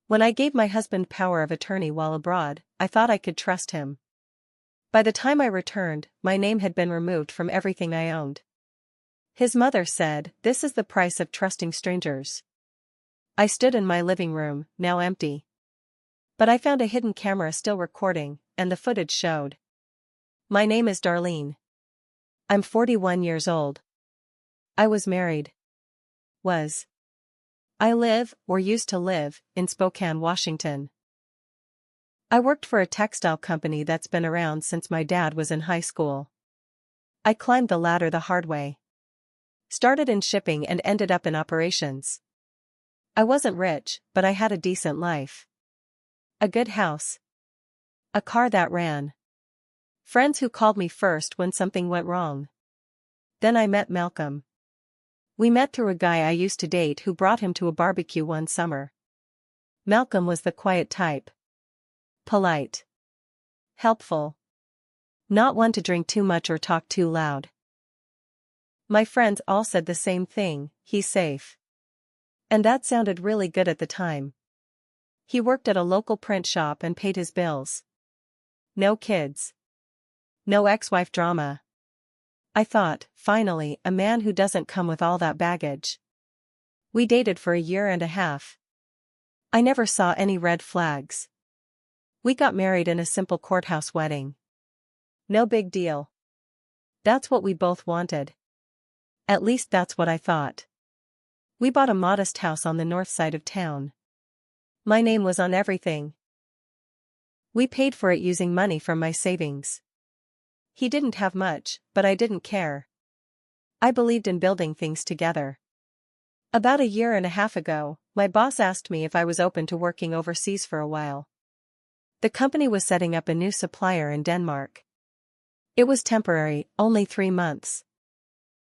When I gave my husband power of attorney while abroad, I thought I could trust him. By the time I returned, my name had been removed from everything I owned. His mother said, "This is the price of trusting strangers." I stood in my living room, now empty. But I found a hidden camera still recording, and the footage showed. My name is Darlene. I'm 41 years old. I was married. I live, or used to live, in Spokane, Washington. I worked for a textile company that's been around since my dad was in high school. I climbed the ladder the hard way. Started in shipping and ended up in operations. I wasn't rich, but I had a decent life. A good house. A car that ran. Friends who called me first when something went wrong. Then I met Malcolm. We met through a guy I used to date who brought him to a barbecue one summer. Malcolm was the quiet type. Polite. Helpful. Not one to drink too much or talk too loud. My friends all said the same thing, he's safe. And that sounded really good at the time. He worked at a local print shop and paid his bills. No kids. No ex-wife drama. I thought, finally, a man who doesn't come with all that baggage. We dated for a year and a half. I never saw any red flags. We got married in a simple courthouse wedding. No big deal. That's what we both wanted. At least that's what I thought. We bought a modest house on the north side of town. My name was on everything. We paid for it using money from my savings. He didn't have much, but I didn't care. I believed in building things together. About a year and a half ago, my boss asked me if I was open to working overseas for a while. The company was setting up a new supplier in Denmark. It was temporary, only 3 months.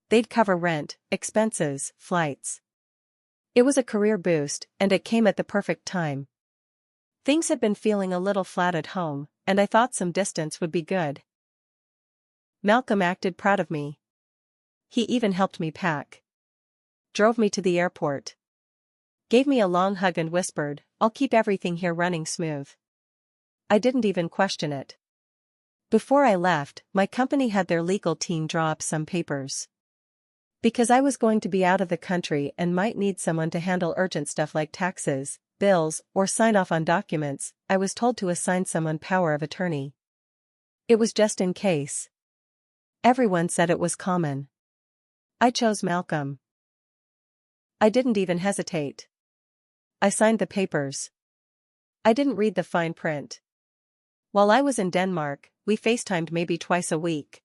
They'd cover rent, expenses, flights. It was a career boost, and it came at the perfect time. Things had been feeling a little flat at home, and I thought some distance would be good. Malcolm acted proud of me. He even helped me pack. Drove me to the airport. Gave me a long hug and whispered, "I'll keep everything here running smooth." I didn't even question it. Before I left, my company had their legal team draw up some papers. Because I was going to be out of the country and might need someone to handle urgent stuff like taxes, bills, or sign off on documents, I was told to assign someone power of attorney. It was just in case. Everyone said it was common. I chose Malcolm. I didn't even hesitate. I signed the papers. I didn't read the fine print. While I was in Denmark, we FaceTimed maybe twice a week.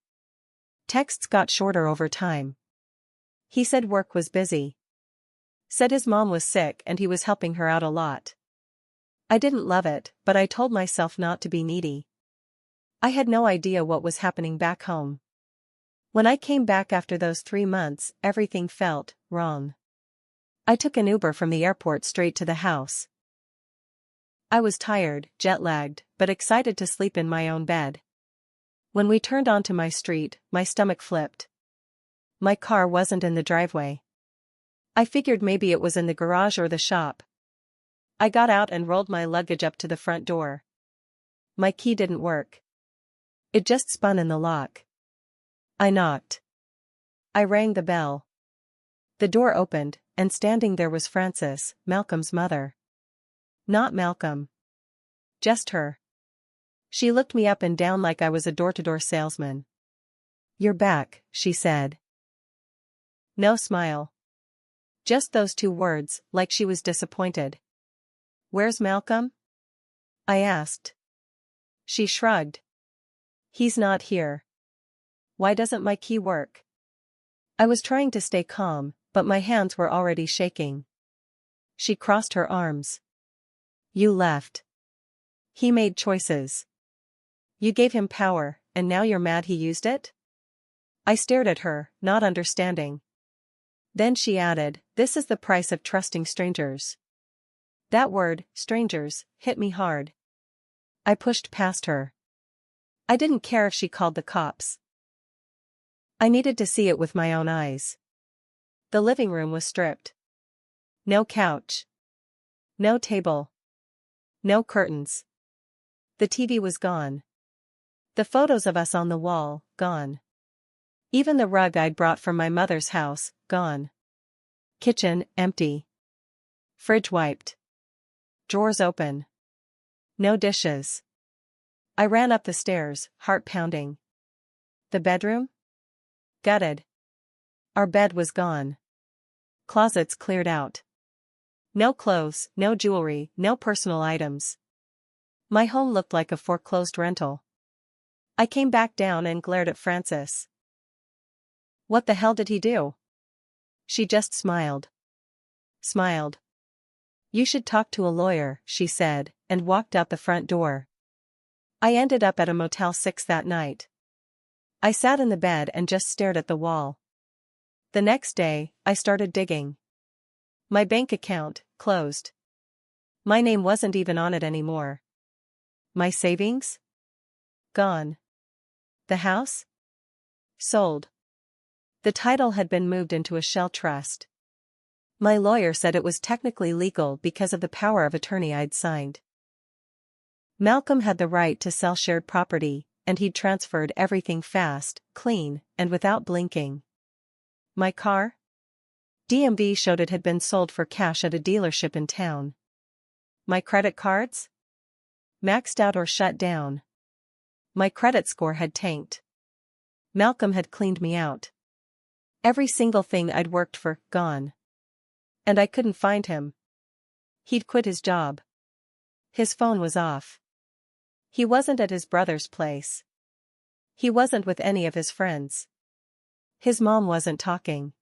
Texts got shorter over time. He said work was busy. Said his mom was sick and he was helping her out a lot. I didn't love it, but I told myself not to be needy. I had no idea what was happening back home. When I came back after those 3 months, everything felt wrong. I took an Uber from the airport straight to the house. I was tired, jet-lagged, but excited to sleep in my own bed. When we turned onto my street, my stomach flipped. My car wasn't in the driveway. I figured maybe it was in the garage or the shop. I got out and rolled my luggage up to the front door. My key didn't work. It just spun in the lock. I knocked. I rang the bell. The door opened, and standing there was Frances, Malcolm's mother. Not Malcolm. Just her. She looked me up and down like I was a door-to-door salesman. "You're back," she said. No smile. Just those 2 words, like she was disappointed. "Where's Malcolm?" I asked. She shrugged. "He's not here." "Why doesn't my key work?" I was trying to stay calm, but my hands were already shaking. She crossed her arms. "You left. He made choices. You gave him power, and now you're mad he used it?" I stared at her, not understanding. Then she added, "This is the price of trusting strangers." That word, strangers, hit me hard. I pushed past her. I didn't care if she called the cops. I needed to see it with my own eyes. The living room was stripped. No couch. No table. No curtains. The TV was gone. The photos of us on the wall, gone. Even the rug I'd brought from my mother's house, gone. Kitchen, empty. Fridge wiped. Drawers open. No dishes. I ran up the stairs, heart pounding. The bedroom? Gutted. Our bed was gone. Closets cleared out. No clothes, no jewelry, no personal items. My home looked like a foreclosed rental. I came back down and glared at Frances. What the hell did he do? She just smiled. Smiled. You should talk to a lawyer, she said, and walked out the front door. I ended up at a Motel 6 that night. I sat in the bed and just stared at the wall. The next day, I started digging. My bank account, closed. My name wasn't even on it anymore. My savings? Gone. The house? Sold. The title had been moved into a shell trust. My lawyer said it was technically legal because of the power of attorney I'd signed. Malcolm had the right to sell shared property, and he'd transferred everything fast, clean, and without blinking. My car? DMV showed it had been sold for cash at a dealership in town. My credit cards? Maxed out or shut down. My credit score had tanked. Malcolm had cleaned me out. Every single thing I'd worked for, gone. And I couldn't find him. He'd quit his job. His phone was off. He wasn't at his brother's place. He wasn't with any of his friends. His mom wasn't talking.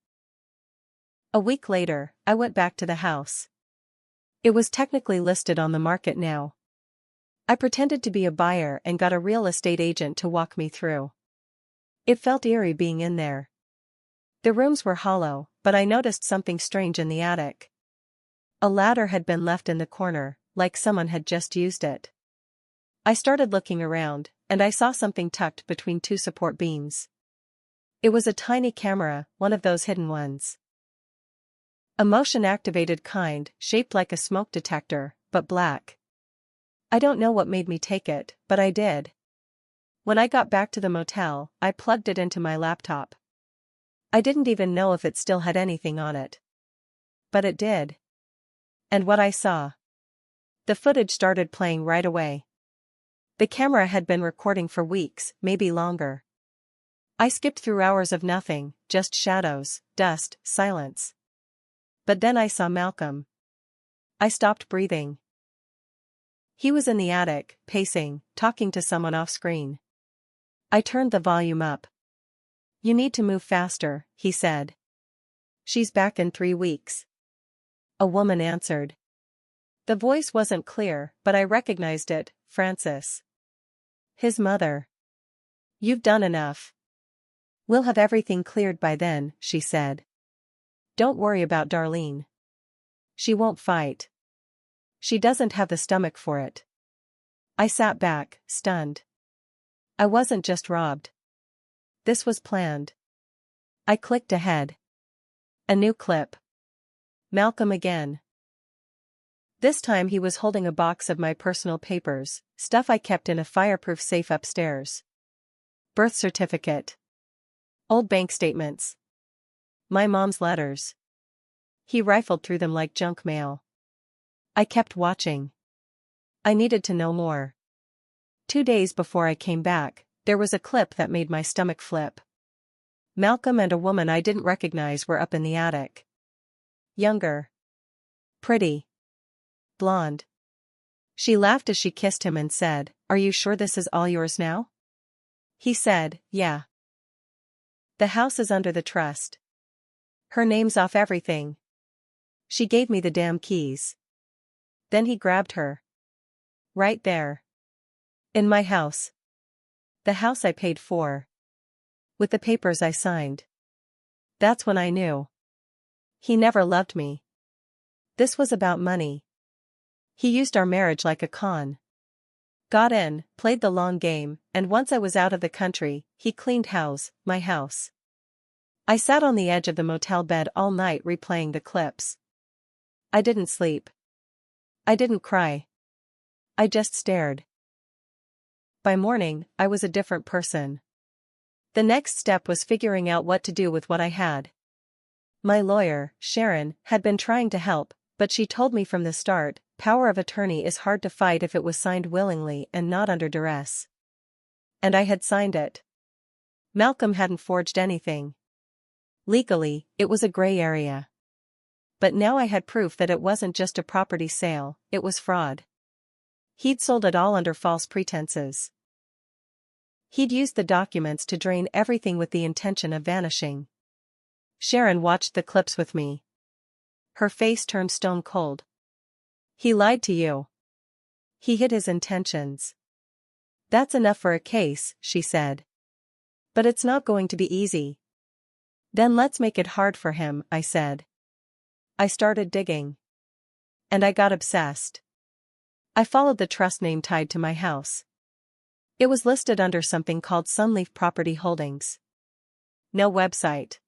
A week later, I went back to the house. It was technically listed on the market now. I pretended to be a buyer and got a real estate agent to walk me through. It felt eerie being in there. The rooms were hollow, but I noticed something strange in the attic. A ladder had been left in the corner, like someone had just used it. I started looking around, and I saw something tucked between two support beams. It was a tiny camera, one of those hidden ones. A motion-activated kind, shaped like a smoke detector, but black. I don't know what made me take it, but I did. When I got back to the motel, I plugged it into my laptop. I didn't even know if it still had anything on it. But it did. And what I saw. The footage started playing right away. The camera had been recording for weeks, maybe longer. I skipped through hours of nothing, just shadows, dust, silence. But then I saw Malcolm. I stopped breathing. He was in the attic, pacing, talking to someone off-screen. I turned the volume up. You need to move faster, he said. She's back in 3 weeks. A woman answered. The voice wasn't clear, but I recognized it, Frances. His mother. You've done enough. We'll have everything cleared by then, she said. Don't worry about Darlene. She won't fight. She doesn't have the stomach for it. I sat back, stunned. I wasn't just robbed. This was planned. I clicked ahead. A new clip. Malcolm again. This time he was holding a box of my personal papers, stuff I kept in a fireproof safe upstairs. Birth certificate. Old bank statements. My mom's letters. He rifled through them like junk mail. I kept watching. I needed to know more. 2 days before I came back, there was a clip that made my stomach flip. Malcolm and a woman I didn't recognize were up in the attic. Younger. Pretty. Blonde. She laughed as she kissed him and said, "Are you sure this is all yours now?" He said, "Yeah. The house is under the trust. Her name's off everything." She gave me the damn keys. Then he grabbed her. Right there. In my house. The house I paid for. With the papers I signed. That's when I knew. He never loved me. This was about money. He used our marriage like a con. Got in, played the long game, and once I was out of the country, he cleaned house, my house. I sat on the edge of the motel bed all night replaying the clips. I didn't sleep. I didn't cry. I just stared. By morning, I was a different person. The next step was figuring out what to do with what I had. My lawyer, Sharon, had been trying to help, but she told me from the start, power of attorney is hard to fight if it was signed willingly and not under duress. And I had signed it. Malcolm hadn't forged anything. Legally, it was a gray area. But now I had proof that it wasn't just a property sale, it was fraud. He'd sold it all under false pretenses. He'd used the documents to drain everything with the intention of vanishing. Sharon watched the clips with me. Her face turned stone cold. He lied to you. He hid his intentions. That's enough for a case, she said. But it's not going to be easy. Then let's make it hard for him, I said. I started digging. And I got obsessed. I followed the trust name tied to my house. It was listed under something called Sunleaf Property Holdings. No website.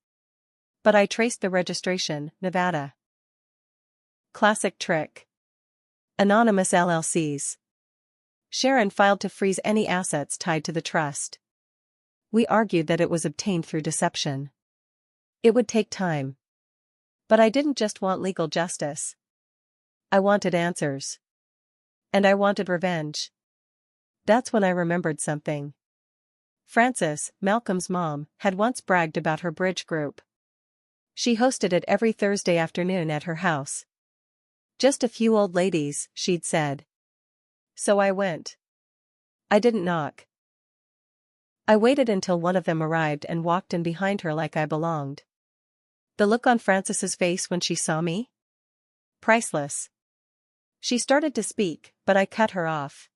But I traced the registration, Nevada. Classic trick. Anonymous LLCs. Sharon filed to freeze any assets tied to the trust. We argued that it was obtained through deception. It would take time. But I didn't just want legal justice. I wanted answers. And I wanted revenge. That's when I remembered something. Frances, Malcolm's mom, had once bragged about her bridge group. She hosted it every Thursday afternoon at her house. Just a few old ladies, she'd said. So I went. I didn't knock. I waited until one of them arrived and walked in behind her like I belonged. The look on Frances's face when she saw me? Priceless. She started to speak, but I cut her off.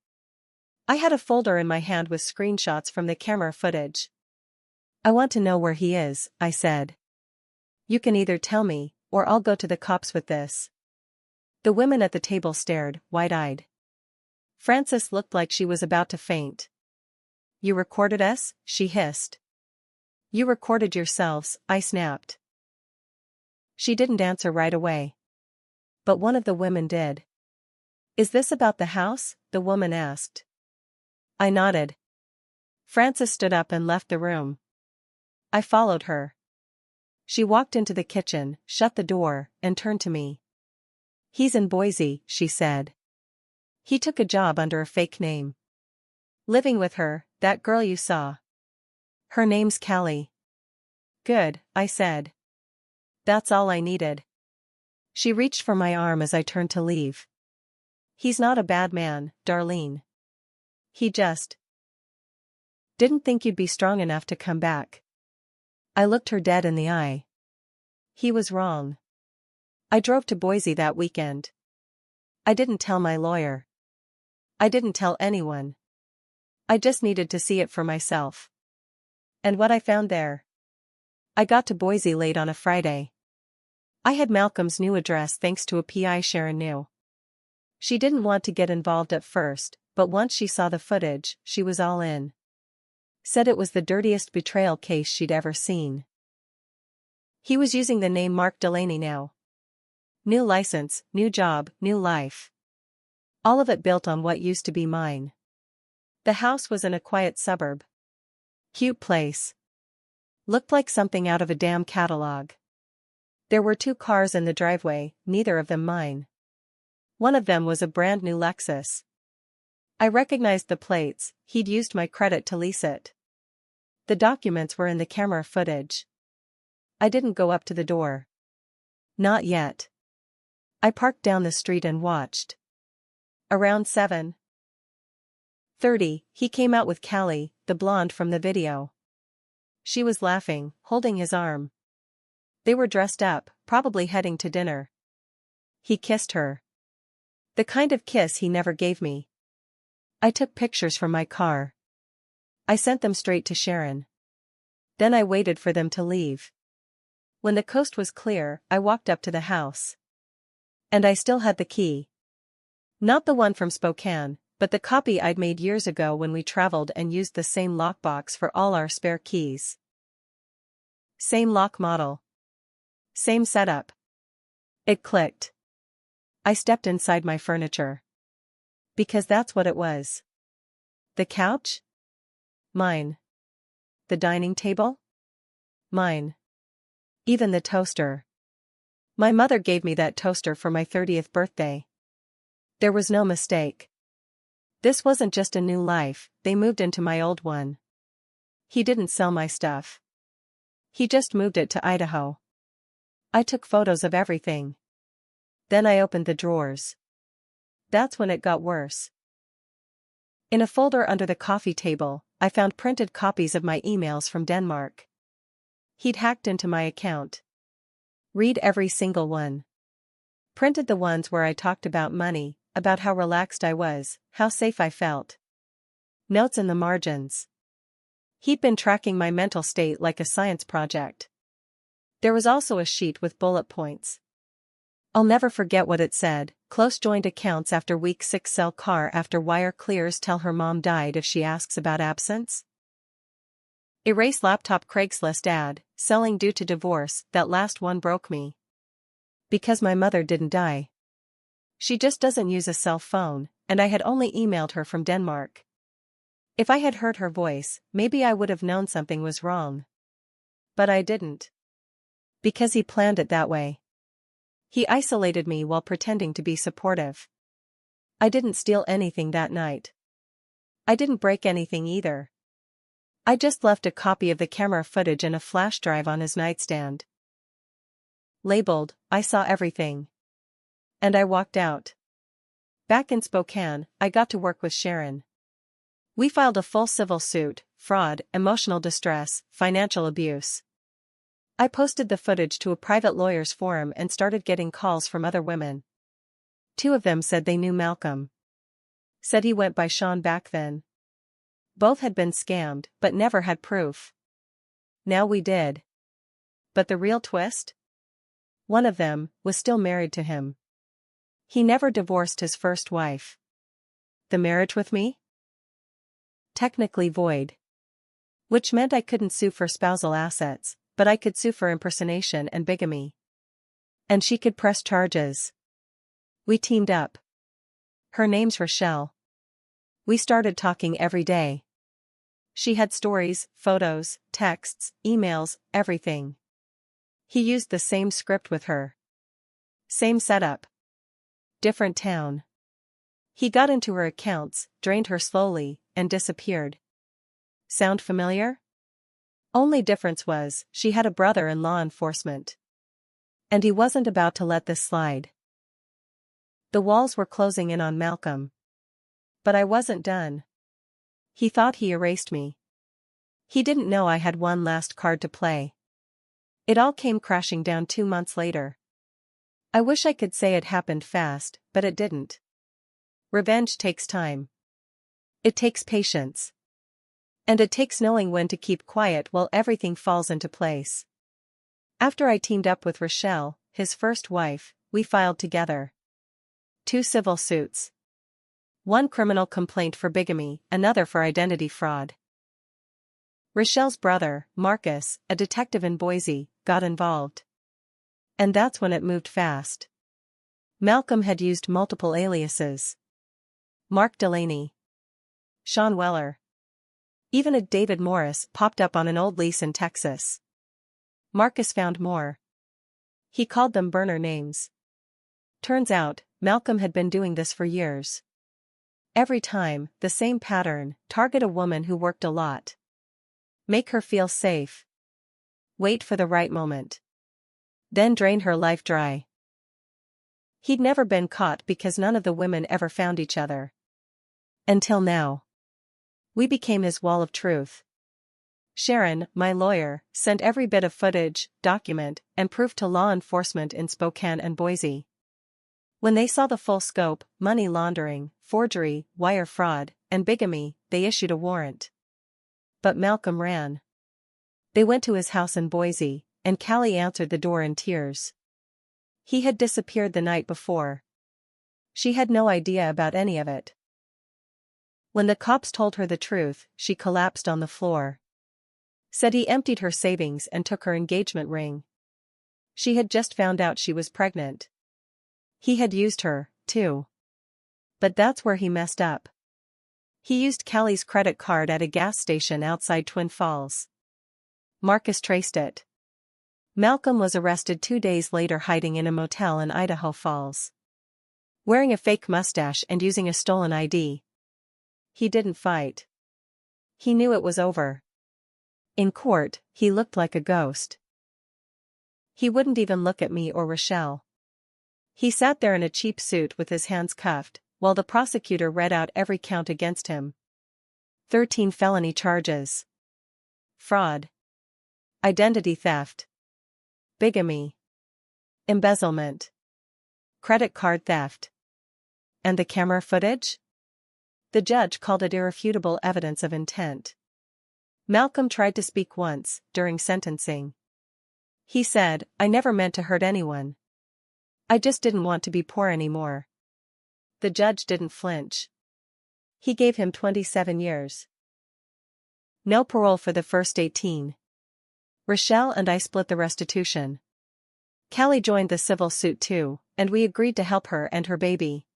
I had a folder in my hand with screenshots from the camera footage. I want to know where he is, I said. You can either tell me, or I'll go to the cops with this. The women at the table stared, wide-eyed. Frances looked like she was about to faint. You recorded us? She hissed. You recorded yourselves, I snapped. She didn't answer right away. But one of the women did. Is this about the house? The woman asked. I nodded. Frances stood up and left the room. I followed her. She walked into the kitchen, shut the door, and turned to me. He's in Boise, she said. He took a job under a fake name. Living with her, that girl you saw. Her name's Callie. Good, I said. That's all I needed. She reached for my arm as I turned to leave. He's not a bad man, Darlene. He just didn't think you'd be strong enough to come back. I looked her dead in the eye. He was wrong. I drove to Boise that weekend. I didn't tell my lawyer. I didn't tell anyone. I just needed to see it for myself. And what I found there. I got to Boise late on a Friday. I had Malcolm's new address thanks to a PI Sharon knew. She didn't want to get involved at first, but once she saw the footage, she was all in. Said it was the dirtiest betrayal case she'd ever seen. He was using the name Mark Delaney now. New license, new job, new life. All of it built on what used to be mine. The house was in a quiet suburb. Cute place. Looked like something out of a damn catalog. There were 2 cars in the driveway, neither of them mine. One of them was a brand new Lexus. I recognized the plates, he'd used my credit to lease it. The documents were in the camera footage. I didn't go up to the door. Not yet. I parked down the street and watched. Around 7:30, he came out with Callie, the blonde from the video. She was laughing, holding his arm. They were dressed up, probably heading to dinner. He kissed her. The kind of kiss he never gave me. I took pictures from my car. I sent them straight to Sharon. Then I waited for them to leave. When the coast was clear, I walked up to the house. And I still had the key. Not the one from Spokane, but the copy I'd made years ago when we traveled and used the same lockbox for all our spare keys. Same lock model. Same setup. It clicked. I stepped inside my furniture. Because that's what it was. The couch? Mine. The dining table? Mine. Even the toaster. My mother gave me that toaster for my 30th birthday. There was no mistake. This wasn't just a new life, they moved into my old one. He didn't sell my stuff. He just moved it to Idaho. I took photos of everything. Then I opened the drawers. That's when it got worse. In a folder under the coffee table, I found printed copies of my emails from Denmark. He'd hacked into my account. Read every single one. Printed the ones where I talked about money, about how relaxed I was, how safe I felt. Notes in the margins. He'd been tracking my mental state like a science project. There was also a sheet with bullet points. I'll never forget what it said: close joint accounts after week 6, sell car after wire clears, tell her mom died if she asks about absence. Erase laptop, Craigslist ad, selling due to divorce. That last one broke me. Because my mother didn't die. She just doesn't use a cell phone, and I had only emailed her from Denmark. If I had heard her voice, maybe I would have known something was wrong. But I didn't. Because he planned it that way. He isolated me while pretending to be supportive. I didn't steal anything that night. I didn't break anything either. I just left a copy of the camera footage and a flash drive on his nightstand. Labeled, I saw everything. And I walked out. Back in Spokane, I got to work with Sharon. We filed a full civil suit: fraud, emotional distress, financial abuse. I posted the footage to a private lawyers forum and started getting calls from other women. 2 of them said they knew Malcolm. Said he went by Sean back then. Both had been scammed, but never had proof. Now we did. But the real twist? One of them was still married to him. He never divorced his first wife. The marriage with me? Technically void. Which meant I couldn't sue for spousal assets, but I could sue for impersonation and bigamy. And she could press charges. We teamed up. Her name's Rochelle. We started talking every day. She had stories, photos, texts, emails, everything. He used the same script with her. Same setup. Different town. He got into her accounts, drained her slowly, and disappeared. Sound familiar? Only difference was, she had a brother in law enforcement. And he wasn't about to let this slide. The walls were closing in on Malcolm. But I wasn't done. He thought he erased me. He didn't know I had one last card to play. It all came crashing down 2 months later. I wish I could say it happened fast, but it didn't. Revenge takes time. It takes patience. And it takes knowing when to keep quiet while everything falls into place. After I teamed up with Rochelle, his first wife, we filed together. 2 civil suits. 1 criminal complaint for bigamy, another for identity fraud. Rochelle's brother, Marcus, a detective in Boise, got involved. And that's when it moved fast. Malcolm had used multiple aliases. Mark Delaney. Sean Weller. Even a David Morris popped up on an old lease in Texas. Marcus found more. He called them burner names. Turns out, Malcolm had been doing this for years. Every time, the same pattern: target a woman who worked a lot. Make her feel safe. Wait for the right moment. Then drain her life dry. He'd never been caught because none of the women ever found each other. Until now. We became his wall of truth. Sharon, my lawyer, sent every bit of footage, document, and proof to law enforcement in Spokane and Boise. When they saw the full scope: money laundering, forgery, wire fraud, and bigamy, they issued a warrant. But Malcolm ran. They went to his house in Boise, and Callie answered the door in tears. He had disappeared the night before. She had no idea about any of it. When the cops told her the truth, she collapsed on the floor. Said he emptied her savings and took her engagement ring. She had just found out she was pregnant. He had used her, too. But that's where he messed up. He used Callie's credit card at a gas station outside Twin Falls. Marcus traced it. Malcolm was arrested 2 days later hiding in a motel in Idaho Falls. Wearing a fake mustache and using a stolen ID. He didn't fight. He knew it was over. In court, he looked like a ghost. He wouldn't even look at me or Rochelle. He sat there in a cheap suit with his hands cuffed, while the prosecutor read out every count against him. 13 felony charges. Fraud. Identity theft. Bigamy. Embezzlement. Credit card theft. And the camera footage? The judge called it irrefutable evidence of intent. Malcolm tried to speak once, during sentencing. He said, "I never meant to hurt anyone. I just didn't want to be poor anymore." The judge didn't flinch. He gave him 27 years. No parole for the first 18. Rochelle and I split the restitution. Callie joined the civil suit too, and we agreed to help her and her baby.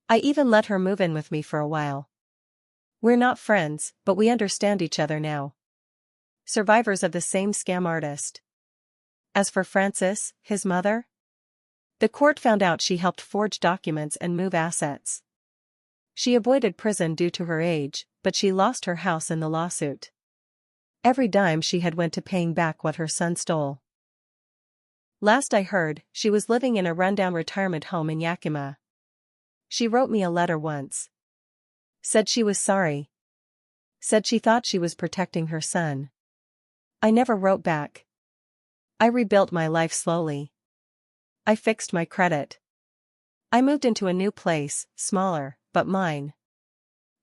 I even let her move in with me for a while. We're not friends, but we understand each other now. Survivors of the same scam artist. As for Frances, his mother? The court found out she helped forge documents and move assets. She avoided prison due to her age, but she lost her house in the lawsuit. Every dime she had went to paying back what her son stole. Last I heard, she was living in a rundown retirement home in Yakima. She wrote me a letter once. Said she was sorry. Said she thought she was protecting her son. I never wrote back. I rebuilt my life slowly. I fixed my credit. I moved into a new place, smaller, but mine.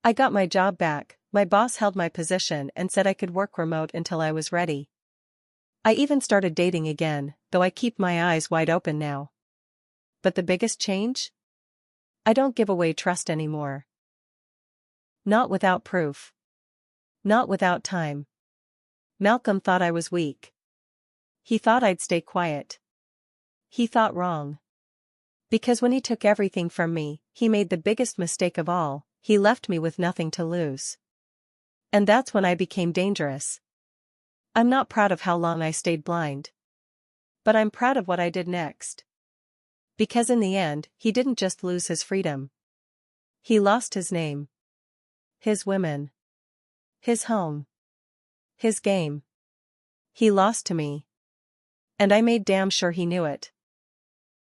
I got my job back, my boss held my position and said I could work remote until I was ready. I even started dating again, though I keep my eyes wide open now. But the biggest change? I don't give away trust anymore. Not without proof. Not without time. Malcolm thought I was weak. He thought I'd stay quiet. He thought wrong. Because when he took everything from me, he made the biggest mistake of all, he left me with nothing to lose. And that's when I became dangerous. I'm not proud of how long I stayed blind. But I'm proud of what I did next. Because in the end, he didn't just lose his freedom. He lost his name. His women. His home. His game. He lost to me. And I made damn sure he knew it.